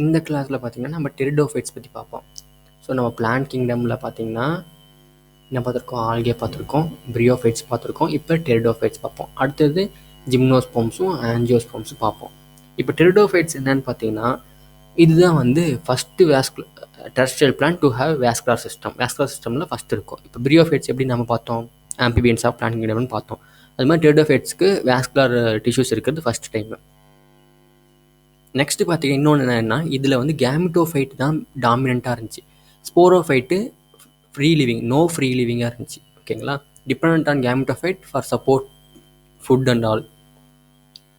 இந்த கிளாஸில் பார்த்திங்கன்னா நம்ம டெரிடோஃபைட்ஸ் பற்றி பார்ப்போம். ஸோ நம்ம பிளான்ட் கிங்டமில் பார்த்திங்கன்னா என்ன பார்த்துருக்கோம், ஆல்கே பார்த்துருக்கோம், பிரியோஃபைட்ஸ் பார்த்துருக்கோம். இப்போ டெரிடோஃபைட்ஸ் பார்ப்போம். அடுத்தது ஜிம்னோஸ்போம்ஸும் ஆஞ்சியோஸ்போம்ஸும் பார்ப்போம். இப்போ டெரிடோஃபைட்ஸ் என்னன்னு பார்த்தீங்கன்னா, இதுதான் வந்து first terrestrial plant to have vascular system. Vascular சிஸ்டமில் ஃபஸ்ட்டு இருக்கும். இப்போ பிரியோஃபைட்ஸ் எப்படி நம்ம பார்த்தோம், ஆம்பிபியன்ஸ் ஆஃப் பிளான்ட் கிங்டம்னு பார்த்தோம். அது மாதிரி டெரிடோஃபைட்ஸ்க்கு வேஸ்குலர் டிஷ்யூஸ் இருக்கிறது ஃபஸ்ட் டைம். நெக்ஸ்ட்டு பார்த்தீங்கன்னா இன்னொன்று என்னென்னா, இதில் வந்து கேமிட்டோஃபைட் தான் டாமினண்ட்டாக இருந்துச்சு. Sporophyte free living, no free லிவிங்காக இருந்துச்சு. ஓகேங்களா, depend on gametophyte for support food and all.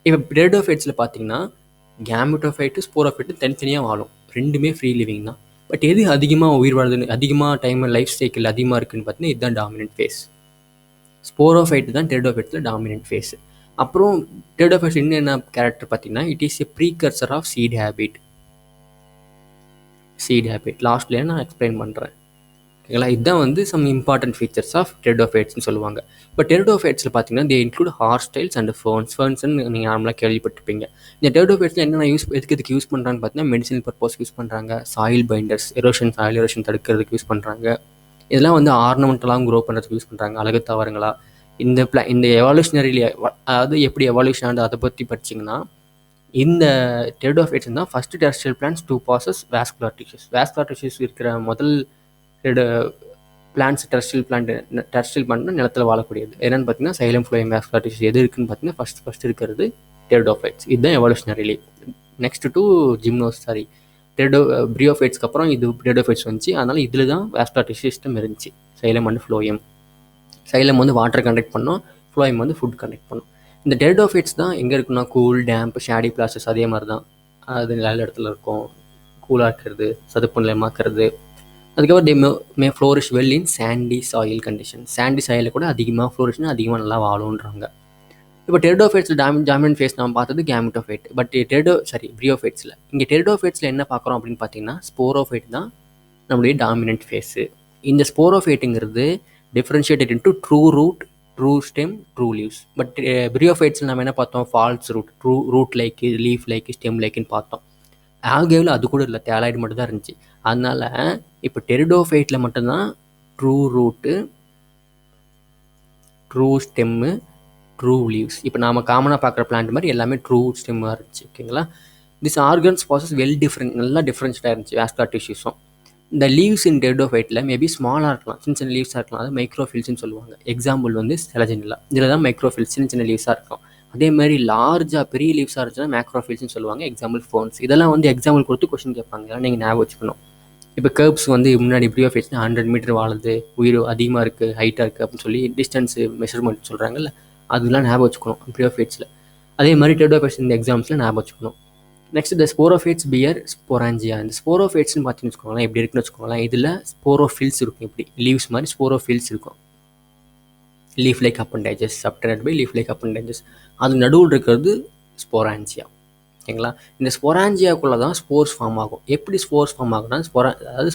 இப்போ டெரிடோஃபைட்ஸில் பார்த்தீங்கன்னா கேமிட்டோஃபைட்டு ஸ்போரோஃபைட்டு தனித்தனியாக வாழும், ரெண்டுமே ஃப்ரீ லிவிங் தான். பட் எது அதிகமாக உயிர் வாழ்துன்னு, அதிகமாக டைம் லைஃப் சைக்கிள் அதிகமாக இருக்குதுன்னு பார்த்தீங்கன்னா இதுதான் டாமினன்ட் ஃபேஸ். ஸ்போரோஃபைட்டு தான் டெரிடோஃபைட்ஸில் டாமினன்ட் ஃபேஸ். அப்புறம் டெரிடோஃபைட்ஸ் இன்னும் என்ன கேரக்டர் பார்த்தீங்கன்னா, it is a precursor of seed habit. லாஸ்ட்லேயே நான் எக்ஸ்பிளைன் பண்ணுறேன். ஓகேங்களா, இதுதான் வந்து சம் இம்பார்ட்டன்ட் ஃபீச்சர்ஸ் ஆஃப் டெரிடோஃபைட்ஸ்னு சொல்லுவாங்க. இப்போ டெரிடோஃபைட்ஸில் பார்த்தீங்கன்னா தே இன்க்ளூட் ஹார்ஸ்டைல்ஸ் அண்ட் ஃபர்ன்ஸ்னு நீங்கள் நார்மலாக கேள்விப்பட்டிருப்பீங்க. இந்த டெரிடோஃபைட்ஸில் என்னென்ன எதுக்கு யூஸ் பண்ணுறான்னு பார்த்தீங்கன்னா, மெடிசினல் பர்பஸ் யூஸ் பண்ணுறாங்க, சாயில் பைண்டர்ஸ், சாயில் எரோஷன் தடுக்கிறதுக்கு யூஸ் பண்ணுறாங்க. இதெல்லாம் வந்து ஆர்னமெண்டலாகவும் க்ரோ பண்ணுறதுக்கு யூஸ் பண்ணுறாங்க, அழகு தாவரங்களா. இந்த எவால்யூஷனரி, அதாவது எப்படி எவால்யூஷன் ஆகுது அதை பற்றி படிச்சிங்கன்னா, இந்த டெரிடோஃபைட்ஸ் தான் first terrestrial plants to possess vascular tissues. Vascular tissues இருக்கிற முதல் பிளான்ட்ஸ் டெரெஸ்ட்ரியல் பிளான்ட்னா நிலத்தில் வாழக்கூடியது என்னென்னு பார்த்தீங்கன்னா சைலம் ஃப்ளோயம் வேஸ்குலர் டிஷ்யூஸ் எது இருக்குன்னு பார்த்தீங்கன்னா ஃபஸ்ட் இருக்கிறது டெரிடோஃபைட்ஸ். இதுதான் எவல்யூஷனரிலி. நெக்ஸ்ட் டு பிரியோஃபைட்ஸ்க்கு அப்புறம் இது டெரிடோஃபைட்ஸ் வந்துச்சு. அதனால் இதில் தான் வேஸ்குலர் டிஷ்யூ சிஸ்டம் இருந்துச்சு. Xylem and phloem. சைலம் வந்து வாட்டர் கண்டக்ட் பண்ணோம், ஃப்ளோயம் வந்து ஃபுட் கண்டக்ட் பண்ணும். இந்த டெரிடோஃபைட்ஸ் தான் எங்கே இருக்குன்னா கூல், டேம்ப், ஷேடி பிளாசஸ் அதே மாதிரி தான். அது நல்ல இடத்துல இருக்கும், கூலாக இருக்கிறது, சதுப்பு நிலமாக்குறது. அதுக்கப்புறம் they may flourish well in sandy soil condition. Sandy சாயிலில் கூட அதிகமாக ஃப்ளோரிஷ்னா அதிகமாக நல்லா வாழுன்றாங்க. இப்போ டெரிடோஃபைட்ஸில் டாமினன்ட் ஃபேஸ் நம்ம பார்த்தது கேமிட்டோஃபைட். பட் பிரியோஃபைட்ஸில் இங்கே டெரிடோஃபைட்ஸில் என்ன பார்க்குறோம் அப்படின்னு பார்த்தீங்கன்னா, ஸ்போரோஃபைட் தான் நம்மளுடைய டாமினன்ட் ஃபேஸு. இந்த ஸ்போரோஃபைட்டுங்கிறது differentiated into true root, true stem, true leaves. But பிரியோஃபைட்ஸில் நம்ம என்ன பார்த்தோம், false root, root like, leaf like, stem லைக்குன்னு பார்த்தோம். ஆல்கேவில் அது கூட இல்லை, தேலாய்டு மட்டும் தான் இருந்துச்சு. அதனால் இப்போ டெரிடோஃபைட்டில் மட்டும்தான் true root, true stem, true leaves. இப்போ நாம் காமனாக பார்க்குற பிளான்ட் மாதிரி எல்லாமே ட்ரூ ஸ்டெம்மாக இருந்துச்சு. ஓகேங்களா, திஸ் ஆர்கன்ஸ் ப்ராசஸ் நல்லா டிஃப்ரென்ஷியலாக இருந்துச்சு வேஸ்குலர் டிஷ்யூஸும். இந்த லீவ்ஸ் இன் டெரிடோஃபைட்டில் மேபி ஸ்மாலாக இருக்கலாம், சின்ன லீவ்ஸாக இருக்கலாம், அது மைக்ரோஃபில்ஸ்னு சொல்லுவாங்க. எக்ஸாம்பிள் வந்து செலஜினில்லா, இதில் தான் மைக்ரோஃபில்ஸ் சின்ன லீவ்ஸாக இருக்கும். அதே மாதிரி லார்ஜாக பெரிய லீவ்ஸாக இருந்துச்சுன்னா மேக்ரோஃபில்ஸ்னு சொல்லுவாங்க. Example phones. இதெல்லாம் வந்து எக்ஸாம்பிள் கொடுத்து கொஸ்டின் கேட்பாங்க, இதெல்லாம் நீங்கள் ஞாபகம் வச்சுக்கணும். இப்போ கர்ப்ஸ் வந்து முன்னாடி பிரியோஃபைட்ஸ்னா 100 மீட்டர் வாழுது, உயிர் அதிகமாக இருக்குது, ஹைட்டாக இருக்குது அப்படின்னு சொல்லி டிஸ்டன்ஸு மெஷர்மெண்ட் சொல்கிறாங்கல்ல, அதெல்லாம் ஞாபகம் வச்சுக்கணும் பிரியோஃபைட்ஸில். அதே மாதிரி டெரிடோஃபைட்ஸ் இந்த எக்ஸாம்ஸில் ஞாபகம் வச்சுக்கணும். நெக்ஸ்ட் இந்த ஸ்போரோஃபைட்ஸ் பியர் ஸ்போராஞ்சியா. இந்த ஸ்போரோஃபைட்ஸ்னு பார்த்தீங்கன்னு வச்சுக்கோங்களேன், எப்படி இருக்குன்னு வச்சுக்கோங்களேன், இதில் ஸ்போரோஃபில்ஸ் இருக்கும். இப்படி லீவ்ஸ் மாதிரி ஸ்போரோஃபில்ஸ் இருக்கும். Leaf like appendages, subtended by leaf like appendages. அது நடுவில் இருக்கிறது ஸ்போராஞ்சியா. ஓகேங்களா, இந்த ஸ்போராஞ்சியாக்குள்ளே தான் ஸ்போர்ஸ் ஃபார்ம் ஆகும். எப்படி ஸ்போர்ஸ் ஃபார்ம் ஆகும்னா, அதாவது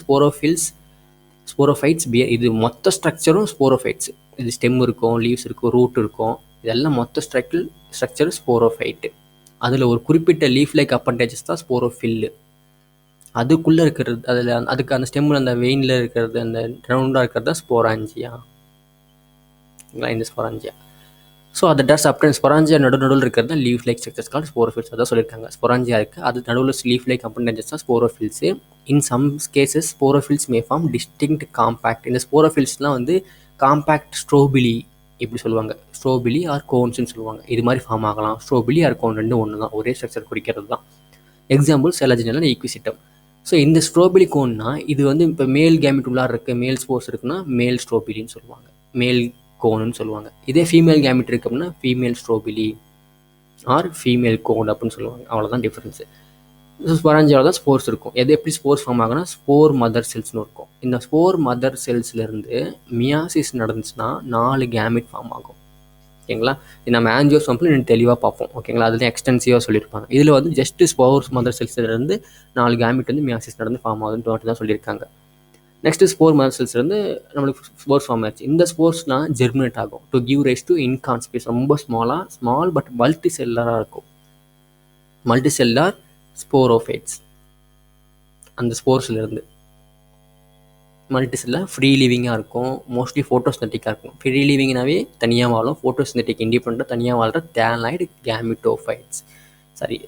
ஸ்போரோஃபைட்ஸ் பியர், இது மொத்த ஸ்ட்ரக்சரும் ஸ்போரோஃபைட்ஸ். இது ஸ்டெம் இருக்கும், லீவ்ஸ் இருக்கும், ரூட் இருக்கும், இதெல்லாம் மொத்த ஸ்ட்ரக்சர் ஸ்போரோஃபைட்டு. அதில் ஒரு குறிப்பிட்ட லீஃப் லைக் அப்பண்டேஜஸ் தான் ஸ்போரோஃபில்லு. அதுக்குள்ளே இருக்கிறது, அதுக்கு அந்த ஸ்டெம்மில் அந்த வெயினில் இருக்கிறது, அந்த ரவுண்டாக இருக்கிறது தான் ஸ்போராஞ்சியா. இந்த ஸ்போராஞ்சியா. ஸோ அதை டஸ் அப்டன் ஸ்பொராஞ்சியா நடுவில் இருக்கிறது தான் லீஃப் லைக் ஸ்ட்ரக்சர்ஸ் கால் ஸ்போரோஃபில்ஸ். அதான் சொல்லியிருக்காங்க, ஸ்பொராஞ்சியா இருக்குது, அது நடுவில் லீஃப் லைக் அப்பண்டேஜஸ் தான் sporophylls. In some cases sporophylls may form distinct compact. இந்த ஸ்போரோஃபில்ஸ்லாம் வந்து காம்பேக்ட் ஸ்ட்ரோபிலி இப்படி சொல்லுவாங்க, ஸ்ட்ரோபிலி ஆர் கோன்ஸ்ன்னு சொல்லுவாங்க. இது மாதிரி ஃபார்ம் ஆகலாம். ஸ்ட்ரோபிலி ஆர் கோன் ரெண்டும் ஒன்று தான், ஒரே ஸ்ட்ரக்சர் குறிக்கிறது தான். எக்ஸாம்பிள் செலஜினல் ஈக்விசிட்டம். ஸோ இந்த ஸ்ட்ரோபிலி கோன்னா இது வந்து இப்போ மேல் கேமிட் உள்ளார் இருக்குது, மேல் ஸ்போர்ஸ் இருக்குன்னா மேல் ஸ்ட்ரோபிலின்னு சொல்லுவாங்க, மேல் கோன்னு சொல்லுவாங்க. இதே ஃபீமேல் கேமிட் இருக்கு அப்படின்னா ஃபீமேல் ஸ்ட்ரோபிலி ஆர் ஃபீமேல் கோன் அப்படின்னு சொல்லுவாங்க. அவ்வளோதான் டிஃப்ரென்ஸு. ஸ்பொராஞ்சியாவில் தான் ஸ்போர்ஸ் இருக்கும். எது எப்படி ஸ்போர்ஸ் ஃபார்ம் ஆகுனா ஸ்போர் மதர் செல்ஸ்னு இருக்கும். இந்த ஸ்போர் மதர் செல்ஸ்லேருந்து மியாசிஸ் நடந்துச்சுன்னா 4 கேமிட் ஃபார்ம் ஆகும். ஓகேங்களா, இது நம்ம ஆஞ்சியோஸ்போம்ல இன்னும் தெளிவாக பார்ப்போம். ஓகேங்களா, அதுதான் எக்ஸ்டென்சிவாக சொல்லியிருப்பாங்க. இதில் வந்து ஜஸ்ட் ஸ்போர் மதர் செல்ஸ்லேருந்து 4 கேமிட் வந்து மியாசிஸ் நடந்து ஃபார்ம் ஆகுதுன்னு மட்டும் தான் சொல்லியிருக்காங்க. நெக்ஸ்ட்டு ஸ்போர் மதர் செல்ஸ்லேருந்து நம்மளுக்கு ஸ்போர்ஸ் ஃபார்ம் ஆச்சு. இந்த ஸ்போர்ஸ்லாம் ஜெர்மினேட் ஆகும் டு கிவ் ரைஸ் டு இன்கான்ஸ்பேஸ். ரொம்ப ஸ்மால் பட் மல்டி செல்லாராக இருக்கும். மல்டி செல்லார் ஸ்போரோஃபைட்ஸ். அந்த ஸ்போர்ஸ்லேருந்து. மல்டிசெல்லாக ஃப்ரீ லிவிங்காக இருக்கும், மோஸ்ட்லி ஃபோட்டோஸ்தெட்டிக்காக இருக்கும். ஃப்ரீ லிவிங்னாவே தனியாக வாழும், ஃபோட்டோஸ்தெட்டிக் இண்டிபெண்ட்டாக தனியாக வாழ்கிற தேனாய்டு கேமிட்டோஃபைட்ஸ். சாரி,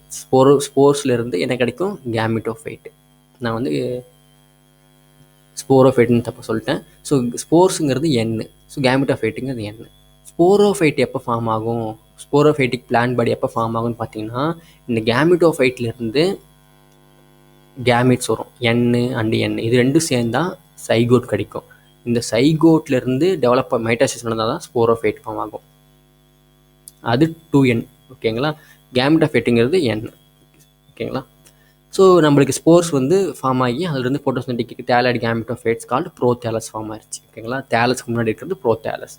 ஸ்போர்ஸ்லேருந்து என்ன கிடைக்கும்? கேமிட்டோஃபைட். நான் வந்து ஸ்போரோஃபைட்னு தப்பு சொல்லிட்டேன். ஸோ ஸ்போர்ஸுங்கிறது எண்ணு, ஸோ கேமிட்டோஃபைட்டுங்கிறது எண்ணு. ஸ்போரோஃபைட் எப்போ ஃபார்ம் ஆகும், ஸ்போரோஃபைட்டிக் பிளான்ட் பாடி எப்போ ஃபார்ம் ஆகும்னு பார்த்தீங்கன்னா, இந்த கேமிட்டோஃபைட்லேருந்து கேமிட்ஸ் வரும், எண்ணு அண்டு எண்ணு, இது ரெண்டும் சேர்ந்தால் சைகோட் கிடைக்கும். இந்த சைகோட்லேருந்து டெவலப் மைட்டாசிஸ் நடந்தால் தான் ஸ்போரோஃபைட் ஃபார்ம் ஆகும். அது 2n. ஓகேங்களா? கேமிட்டோஃபைட்டுங்கிறது எண். ஓகேங்களா? ஸோ நம்மளுக்கு ஸ்போர்ஸ் வந்து ஃபார்ம் ஆகி அதிலிருந்து photosynthetic thalloid gametophytes called prothallus form ஆயிடுச்சு. ஓகேங்களா? தேலஸ்க்கு முன்னாடி இருக்கிறது prothallus.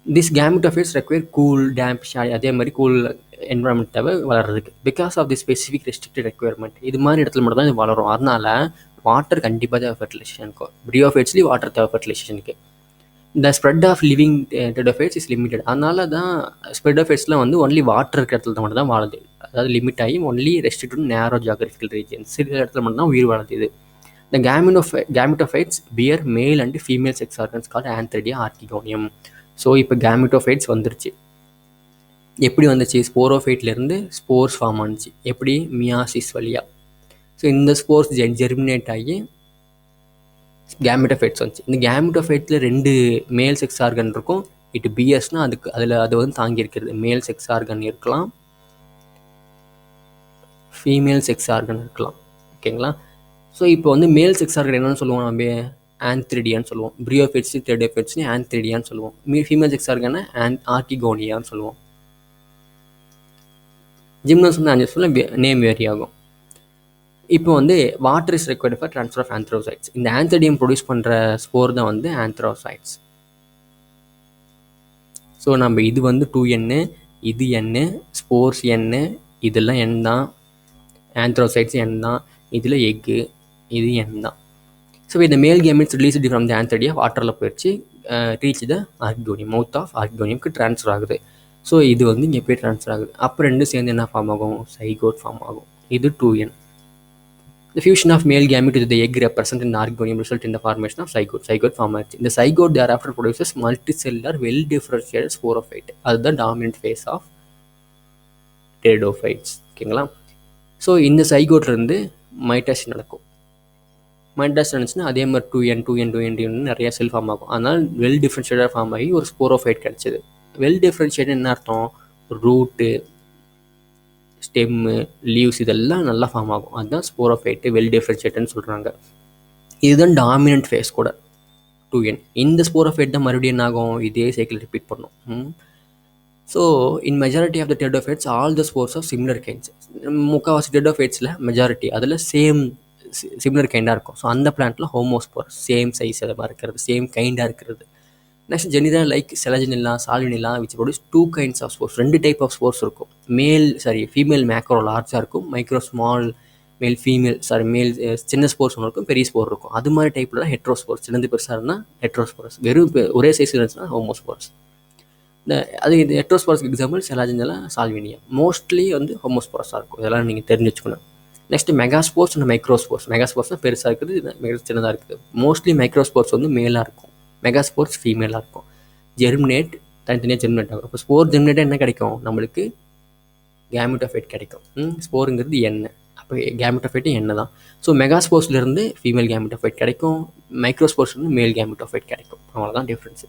This gametophytes require cool, damp, அதே மாதிரி கூல் என்வரான்மெண்ட் தேவை வளர்றதுக்கு. Because of the specific restricted requirement. இது மாதிரி இடத்துல மட்டும் தான் இது வளரும். அதனால வாட்டர் கண்டிப்பாக தேவை ஃபெர்டிலைசேஷனுக்கு. ப்ரியோஃபைட்ஸ்லேயும் வாட்டர் தேவை ஃபெர்டிலைசேஷனுக்கு. இந்த spread of living pteridophytes is limited. அதனால தான் ஸ்ப்ரெடோஃபைட்ஸ்லாம் வந்து ஒன்லி வாட்டர் இருக்கிற இடத்துல மட்டும் தான் வாழுது. அதாவது லிமிட் ஆகி only restricted narrow geographical regions, சில இடத்துல மட்டும் தான் உயிர் வாழுது. இது இந்த gametophytes bear male and female sex organs called antheridia archegonium. So இப்போ கேமிட்டோஃபைட்ஸ் வந்துருச்சு. எப்படி வந்துச்சு? ஸ்போரோஃபைட்லேருந்து ஸ்போர்ஸ் ஃபார்ம் ஆனிச்சு. எப்படி? மியாசிஸ் வழியாக. ஸோ இந்த ஸ்போர்ஸ் ஜெர்மினேட் ஆகி கேமிட்டோஃபைட்ஸ் வந்துச்சு. இந்த கேமிட்டோஃபைட்ஸில் 2 மேல் செக்ஸ் ஆர்கன் இருக்கும். இட் பிஎஸ்னால் அது வந்து தாங்கி இருக்கிறது. மேல் செக்ஸ் ஆர்கன் இருக்கலாம், ஃபீமேல் செக்ஸ் ஆர்கன் இருக்கலாம். ஓகேங்களா? ஸோ இப்போ வந்து மேல் செக்ஸ் ஆர்கன் என்னென்னு சொல்லுவோம்? நம்ம ஆந்த்ரிடியான்னு சொல்லுவோம். ப்ரியோஃபைட்ஸ், டெடோஃபைட்ஸ்னு ஆந்த்ரிடியான்னு சொல்லுவோம். ஃபீமேல் செக்ஸ் ஆர்கனை ஆர்கிகோனியான்னு சொல்லுவோம். ஜிம்னஸ் வந்து ஆஞ்சல்ஸ்ல நேம் வேரி ஆகும். இப்போ வந்து water is required for transfer of antherozoids. இந்த ஆந்த்ரிடியம் ப்ரொடியூஸ் பண்ணுற ஸ்போர் தான் வந்து ஆந்த்ரோசைட்ஸ். ஸோ நம்ம இது வந்து 2n, இது n, ஸ்போர்ஸ் n, இதெல்லாம் n தான், ஆந்த்ரோசைட்ஸ் n தான், இதில் எக்கு, இது n தான். ஸோ இந்த male gametes released from the antheridia வாட்டரில் போயிடுச்சு, reach the archegonium, mouth of ஆர்கிகோனியம்க்கு ட்ரான்ஸ்ஃபர் ஆகுது. ஸோ இது வந்து இங்கே போய் ட்ரான்ஸ்ஃபர் ஆகுது. அப்போ ரெண்டும் சேர்ந்து என்ன ஃபார்ம் ஆகும்? சைகோட் ஃபார்ம் ஆகும். இது 2n. The fusion of male gamete with the egg represent in the argonium result in the formation of zygote. Zygote form ஆச்சு. இந்த zygote thereafter produces multicellular well differentiated sporophyte. அதுதான் dominant phase of pteridophytes. ஓகேங்களா? So இந்த சைகோட்லேருந்து mitosis நடக்கும். Mitosis நடந்துச்சுன்னா அதே மாதிரி 2n நிறைய செல் ஃபார்ம் ஆகும். அதனால் வெல் டிஃப்ரென்ஷியேட்டட் ஃபார்ம் ஆகி ஒரு ஸ்போரோஃபைட் கிடச்சிது. வெல் டிஃப்ரென்ஷியேட் என்ன அர்த்தம்? ரூட்டு, ஸ்டெம்மு, லீவ்ஸ் இதெல்லாம் நல்லா ஃபார்ம் ஆகும். அதுதான் ஸ்போரோஃபைட்டு, வெல் டிஃப்ரென்ஷியேட்டட்னு சொல்கிறாங்க. இதுதான் டாமினன்ட் ஃபேஸ் கூட 2n. இந்த ஸ்போரோஃபைட் தான் மறுபடியும் என்ன ஆகும்? இதே சைக்கிள் ரிப்பீட் பண்ணும். So in majority of the pteridophytes all the spores of similar kinds. முக்கால்வாசி டெடோஃபைட்ஸில் மெஜாரிட்டி அதில் சிமிலர் கைண்டாக இருக்கும். ஸோ அந்த பிளான்ட்டில் ஹோமோஸ்போர் சேம் சைஸ் மாதிரி இருக்கிறது, சேம் கைண்டாக இருக்கிறது. Next genera like selaginella, salvinia which produce 2 kinds of spores. 2 type of spores இருக்கும். ஃபீமேல் மேக்ரோ லார்ஜாக இருக்கும், மைக்ரோ ஸ்மால் மேல் சின்ன ஸ்போர்ஸ் ஒன்று இருக்கும், பெரிய ஸ்போர் இருக்கும். அது மாதிரி டைப்பில் தான் ஹெட்ரோஸ்போர்ஸ். சின்னது பெருசாக இருந்தால் ஹெட்ரோஸ்போர்ஸ், வெறும் ஒரே சைஸ் இருந்துச்சுன்னா ஹோமோஸ்போர்ஸ். இது ஹெட்ரோஸ்போர்ஸ்க்கு எக்ஸாம்பிள் செலாஜினில்லா, சால்வினியா. மோஸ்ட்லி வந்து ஹோமோஸ்போர்ஸாக இருக்கும். இதெல்லாம் நீங்கள் தெரிஞ்சு வச்சுக்கணும். Next megaspores and microspores. Megaspores பெருசாக இருக்குது, சின்னதாக இருக்குது. மோஸ்ட்லி மைக்ரோஸ்போர்ஸ் வந்து மேலாக இருக்கும், மெகாஸ்போர்ஸ் ஃபீமேலாக இருக்கும். ஜெர்மினேட் தனித்தனியாக ஜெர்மினேட் ஆகும். இப்போ ஸ்போர் ஜெர்மினேட்டாக என்ன கிடைக்கும்? நம்மளுக்கு கேமிட்டோஃபைட் கிடைக்கும். ஸ்போருங்கிறது எண்ணெய், அப்போ கேமிட்டோஃபைட்டு எண்ணெய் தான். ஸோ மெகாஸ்போர்ஸ்லேருந்து ஃபீமேல் கேமிட்டோஃபைட் கிடைக்கும், மைக்ரோஸ்போர்ஸ்லேருந்து மேல் கேமிட்டோஃபைட் கிடைக்கும். அவ்வளோதான் டிஃப்ரென்ஸு.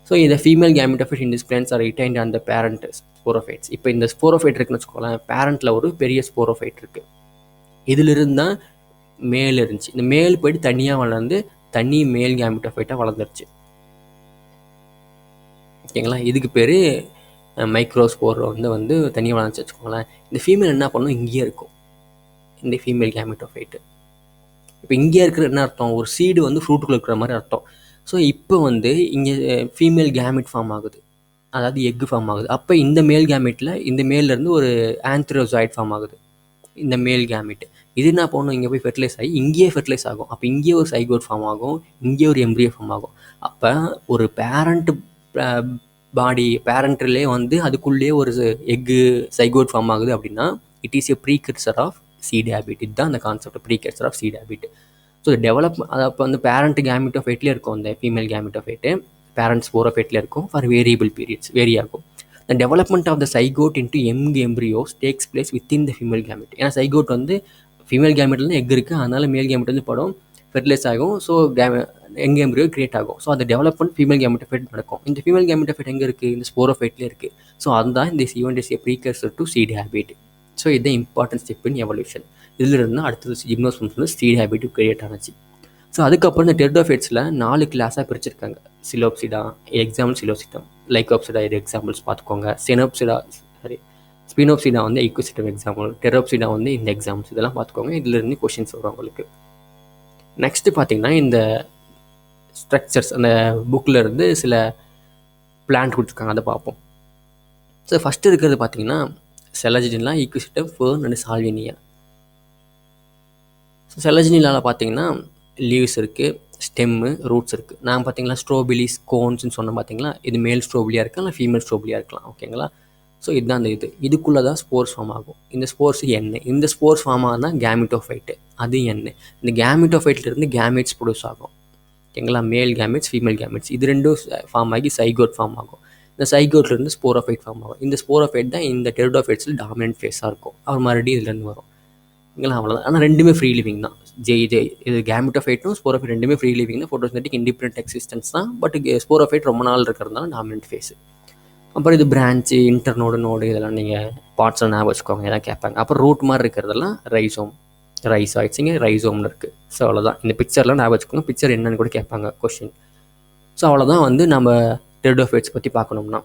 ஸோ இந்த female gametophyte in this plants are retained on the parent sporophytes. இப்போ இந்த ஸ்போரோஃபைட் இருக்குன்னு வச்சுக்கோங்களேன், பேரண்ட்டில் ஒரு பெரிய ஸ்போரோஃபைட் இருக்குது. இதிலிருந்து தான் மேல் இருந்துச்சு. இந்த மேல் போய்ட்டு தனியாக வளர்ந்து தனி மேல் கேமிட்டோஃபைட்டாக வளர்ந்துருச்சு. ஓகேங்களா? இதுக்கு பேர் மைக்ரோஸ்போர் வந்து தனியாக வளர்ந்துச்சு வச்சுக்கோங்களேன். இந்த ஃபீமேல் என்ன பண்ணும்? இங்கேயே இருக்கும் இந்த ஃபீமேல் கேமிட்டோஃபைட்டு. இப்போ இங்கேயே இருக்கிற என்ன அர்த்தம்? ஒரு சீடு வந்து ஃப்ரூட்டுக்குள்ள இருக்கிற மாதிரி அர்த்தம். ஸோ இப்போ வந்து இங்கே ஃபீமேல் கேமிட் ஃபார்ம் ஆகுது, அதாவது எக்கு ஃபார்ம் ஆகுது. அப்போ இந்த மேல் கேமிட்டில் இந்த மேல்லேருந்து ஒரு ஆந்த்ரோசாய்ட் ஃபார்ம் ஆகுது, இந்த மேல் கேமிட். இது என்ன பண்ணணும்? இங்கே போய் ஃபெர்டிலைஸ் ஆகி இங்கேயே ஃபெர்டிலைஸ் ஆகும். அப்போ இங்கேயே ஒரு சைகோட் ஃபார்ம் ஆகும், இங்கேயே ஒரு எம்ப்ரியோ ஃபார்ம் ஆகும். அப்போ ஒரு பேரண்ட் பாடி, பேரண்ட்லேயே வந்து அதுக்குள்ளேயே ஒரு எக்கு சைகோட் ஃபார்ம் ஆகுது அப்படின்னா it is a precursor of seed habit. இதுதான் அந்த concept precursor of seed habit. So develop அது அப்போ வந்து பேரண்ட் கேமிட் ஆஃப் எயிட்லேயே இருக்கும், அந்த female gametophyte parents ஸ்போரோஃபைட்லேயே இருக்கும் ஃபார் வேரியபிள் பீரியட்ஸ், வேரி ஆகும். The development of the zygote into young embryos takes place within the female gamete. ஏன்னா சைகோட் வந்து ஃபீமேல் கேமெட்லேருந்து எக் இருக்குது, அதனால் மேல் கேமெட் வந்து படம் ஃபெர்டிலைஸ் ஆகும். ஸோ யங் எம்ப்ரியோ கிரியேட் ஆகும். ஸோ அந்த டெவலப்மெண்ட் ஃபீமேல் கேமெட்டோஃபைட் நடக்கும். இந்த ஃபீமேல் கேமெட்டோஃபைட் எங்கே இருக்குது? இந்த ஸ்போரோஃபைட்லேயே இருக்குது. ஸோ அதுதான் இந்த event is a precursor to seed habit. So இதுதான் இம்பார்ட்டன்ட் ஸ்டெப் இன் எவல்யூஷன். இதில் இருந்தால் அடுத்தது ஜிம்னோஸ்பம்ஸ் வந்து சீட் ஹேபிட் கிரியேட் ஆனச்சு. ஸோ அதுக்கப்புறம் இந்த டெரிடோஃபைட்ஸில் 4 கிளாஸாக பிரிச்சிருக்காங்க. சிலோப்சிடா, எக்ஸாம்பிள் சிலோசிட்டம். லைக்கோப்சிடா இது எக்ஸாம்பிள்ஸ் பார்த்துக்கோங்க. ஸ்பினோப்சிடா வந்து ஈக்கோசிட்டம் எக்ஸாம்பிள். டெரோப்சிடா வந்து இந்த எக்ஸாம்பிள்ஸ் இதெல்லாம் பார்த்துக்கோங்க. இதிலிருந்து கொஷின்ஸ் வரும் உங்களுக்கு. நெக்ஸ்ட்டு பார்த்தீங்கன்னா இந்த ஸ்ட்ரக்சர்ஸ் அந்த புக்கில் இருந்து சில பிளான்ட் கொடுத்துருக்காங்க, அதை பார்ப்போம். ஸோ ஃபஸ்ட்டு இருக்கிறது பார்த்தீங்கன்னா செலஜினிலா, ஈக்கோசிட்டம், ஃபேர்ன் அண்ட் சால்வினியா. ஸோ செலஜினிலாவில் பார்த்தீங்கன்னா லீவ்ஸ் இருக்குது, ஸ்டெம்மு, ரூட்ஸ் இருக்குது. நான் பார்த்தீங்களா ஸ்ட்ரோபிலிஸ், கோன்ஸ்ன்னு சொன்னேன் பார்த்தீங்களா, இது மேல் ஸ்ட்ரோபிலியாக இருக்கலாம், இல்லை ஃபீமேல் ஸ்ட்ரோபிலியாக இருக்கலாம். ஓகேங்களா? ஸோ இதுதான் அந்த இதுக்குள்ளே தான் ஸ்போர்ஸ் ஃபார்ம் ஆகும். இந்த ஸ்போர்ஸ் எண்ணெய், இந்த ஸ்போர்ஸ் ஃபார்ம் ஆகுதான் கேமிட்டோஃபைட்டு, அது எண்ணெய். இந்த கேமிட்டோஃபைட்லேருந்து கேமெட்ஸ் ப்ரொடியூஸ் ஆகும். ஓகேங்களா? மேல் கேமெட்ஸ், ஃபீமேல் கேமெட்ஸ், இது ரெண்டும் ஃபார்ம் ஆகி சைகோட் ஃபார்ம் ஆகும். இந்த சைகோட்லேருந்து ஸ்போரோஃபைட் ஃபார்ம் ஆகும். இந்த ஸ்போரோஃபைட் தான் இந்த டெரிடோஃபைட்ஸில் டாமினன்ட் ஃபேஸாக இருக்கும். அவர் மறுபடியும் இதுலேருந்து வரும். ஓகேங்களா? அவ்வளோதான். ஆனால் ரெண்டுமே ஃப்ரீ லிவிங் தான். இது கேமிட்டோஃபைட்டும் ஸ்போரோஃபைட் ரெண்டுமே ஃப்ரீ லிவிங் தான். ஃபோட்டோசிந்தட்டிக் இண்டிபெண்டன்ட் எக்ஸிஸ்டன்ஸ் தான். பட் ஸ்போரோஃபைட் ரொம்ப நாள் இருக்கிறதுனால டாமினன்ட் ஃபேஸ். அப்புறம் இது பிரான்ச்சு, நோடு இதெல்லாம் நீங்கள் பார்ட்ஸில் ஞாபகம் வச்சுக்கோங்க, எதாவது கேட்பாங்க. அப்புறம் ரூட் மாதிரி இருக்கிறதெல்லாம் ரைஸாய்ட்ஸுங்க, ரைசோம்னு இருக்குது. ஸோ அவ்வளோதான். இந்த பிக்சர்லாம் ஞாபகம் வச்சுக்கோங்க. பிக்சர் என்னன்னு கூட கேட்பாங்க கொஷின். ஸோ அவ்வளோதான் வந்து நம்ம டெரிடோஃபைட்ஸ் பற்றி பார்க்கணும்னா.